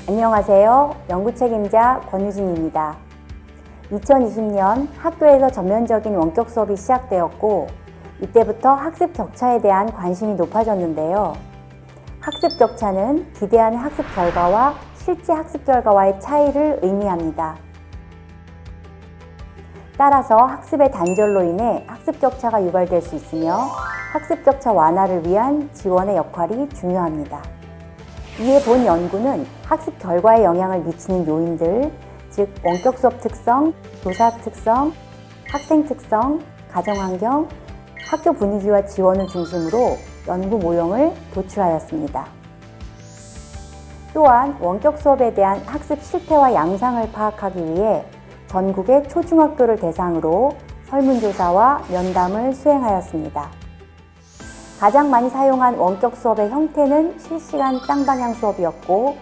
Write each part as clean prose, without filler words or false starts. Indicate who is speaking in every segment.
Speaker 1: 안녕하세요. 연구 책임자 권유진입니다. 2020년 학교에서 전면적인 원격 수업이 시작되었고, 이때부터 학습 격차에 대한 관심이 높아졌는데요. 학습 격차는 기대하는 학습 결과와 실제 학습 결과와의 차이를 의미합니다. 따라서 학습의 단절로 인해 학습 격차가 유발될 수 있으며 학습 격차 완화를 위한 지원의 역할이 중요합니다. 이에 본 연구는 학습 결과에 영향을 미치는 요인들, 즉 원격 수업 특성, 교사 특성, 학생 특성, 가정환경, 학교 분위기와 지원을 중심으로 연구 모형을 도출하였습니다. 또한 원격 수업에 대한 학습 실태와 양상을 파악하기 위해 전국의 초중학교를 대상으로 설문조사와 면담을 수행하였습니다. 가장 많이 사용한 원격 수업의 형태는 실시간 쌍방향 수업이었고,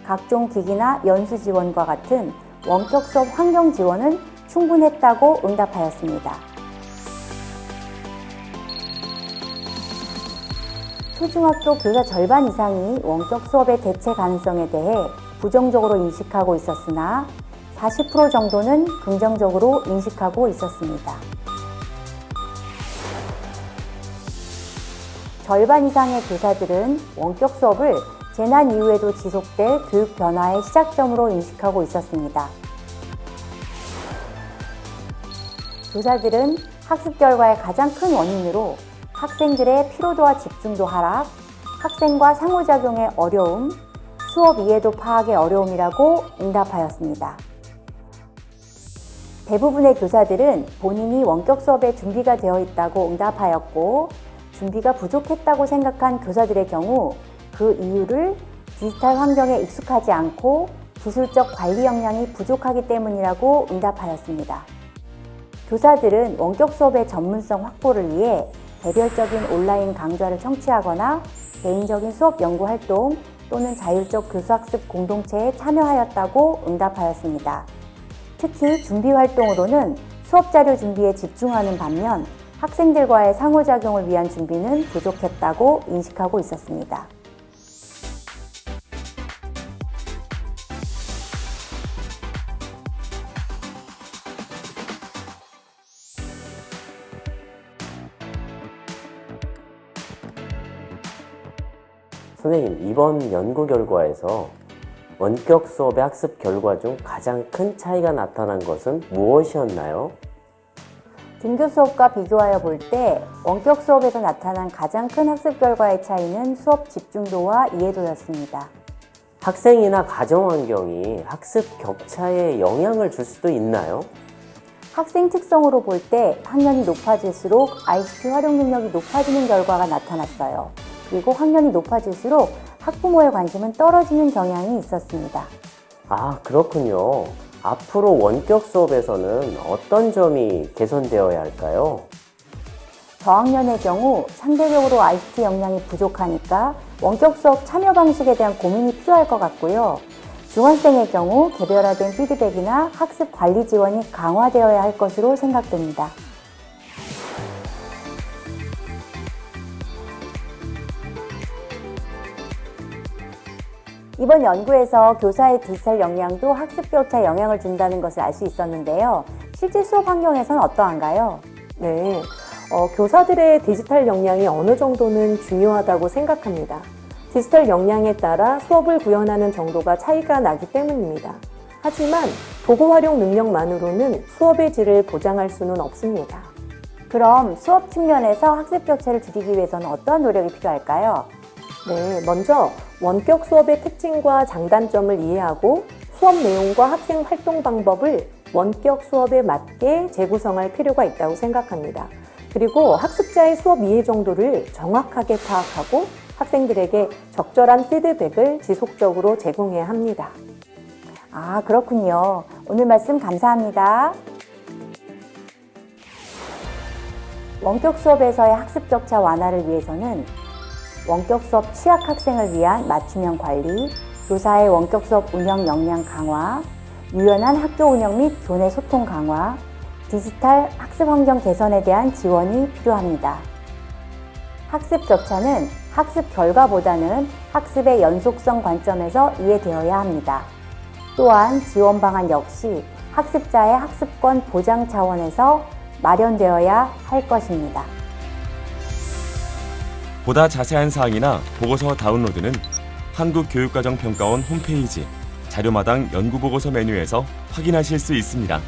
Speaker 1: 각종 기기나 연수 지원과 같은 원격 수업 환경 지원은 충분했다고 응답하였습니다. 초중학교 교사 절반 이상이 원격 수업의 대체 가능성에 대해 부정적으로 인식하고 있었으나 40% 정도는 긍정적으로 인식하고 있었습니다. 절반 이상의 교사들은 원격 수업을 재난 이후에도 지속될 교육 변화의 시작점으로 인식하고 있었습니다. 교사들은 학습 결과의 가장 큰 원인으로 학생들의 피로도와 집중도 하락, 학생과 상호작용의 어려움, 수업 이해도 파악의 어려움이라고 응답하였습니다. 대부분의 교사들은 본인이 원격 수업에 준비가 되어 있다고 응답하였고, 준비가 부족했다고 생각한 교사들의 경우 그 이유를 디지털 환경에 익숙하지 않고 기술적 관리 역량이 부족하기 때문이라고 응답하였습니다. 교사들은 원격 수업의 전문성 확보를 위해 개별적인 온라인 강좌를 청취하거나 개인적인 수업 연구 활동 또는 자율적 교수학습 공동체에 참여하였다고 응답하였습니다. 특히 준비 활동으로는 수업 자료 준비에 집중하는 반면 학생들과의 상호작용을 위한 준비는 부족했다고 인식하고 있었습니다.
Speaker 2: 선생님, 이번 연구 결과에서 원격 수업의 학습 결과 중 가장 큰 차이가 나타난 것은 무엇이었나요?
Speaker 1: 등교 수업과 비교하여 볼 때 원격 수업에서 나타난 가장 큰 학습 결과의 차이는 수업 집중도와 이해도였습니다.
Speaker 2: 학생이나 가정 환경이 학습 격차에 영향을 줄 수도 있나요?
Speaker 1: 학생 특성으로 볼 때 학년이 높아질수록 ICT 활용 능력이 높아지는 결과가 나타났어요. 그리고 학년이 높아질수록 학부모의 관심은 떨어지는 경향이 있었습니다.
Speaker 2: 아, 그렇군요. 앞으로 원격 수업에서는 어떤 점이 개선되어야 할까요?
Speaker 1: 저학년의 경우 상대적으로 ICT 역량이 부족하니까 원격 수업 참여 방식에 대한 고민이 필요할 것 같고요. 중학생의 경우 개별화된 피드백이나 학습 관리 지원이 강화되어야 할 것으로 생각됩니다. 이번 연구에서 교사의 디지털 역량도 학습 격차에 영향을 준다는 것을 알 수 있었는데요. 실제 수업 환경에서는 어떠한가요?
Speaker 3: 네, 교사들의 디지털 역량이 어느 정도는 중요하다고 생각합니다. 디지털 역량에 따라 수업을 구현하는 정도가 차이가 나기 때문입니다. 하지만 도구 활용 능력만으로는 수업의 질을 보장할 수는 없습니다.
Speaker 1: 그럼 수업 측면에서 학습 격차를 줄이기 위해서는 어떠한 노력이 필요할까요?
Speaker 3: 네, 먼저 원격 수업의 특징과 장단점을 이해하고 수업 내용과 학생 활동 방법을 원격 수업에 맞게 재구성할 필요가 있다고 생각합니다. 그리고 학습자의 수업 이해 정도를 정확하게 파악하고 학생들에게 적절한 피드백을 지속적으로 제공해야 합니다.
Speaker 1: 아, 그렇군요. 오늘 말씀 감사합니다. 원격 수업에서의 학습 격차 완화를 위해서는 원격 수업 취약 학생을 위한 맞춤형 관리, 교사의 원격 수업 운영 역량 강화, 유연한 학교 운영 및 교내 소통 강화, 디지털 학습 환경 개선에 대한 지원이 필요합니다. 학습 격차는 학습 결과보다는 학습의 연속성 관점에서 이해되어야 합니다. 또한 지원 방안 역시 학습자의 학습권 보장 차원에서 마련되어야 할 것입니다.
Speaker 4: 보다 자세한 사항이나 보고서 다운로드는 한국교육과정평가원 홈페이지 자료마당 연구보고서 메뉴에서 확인하실 수 있습니다.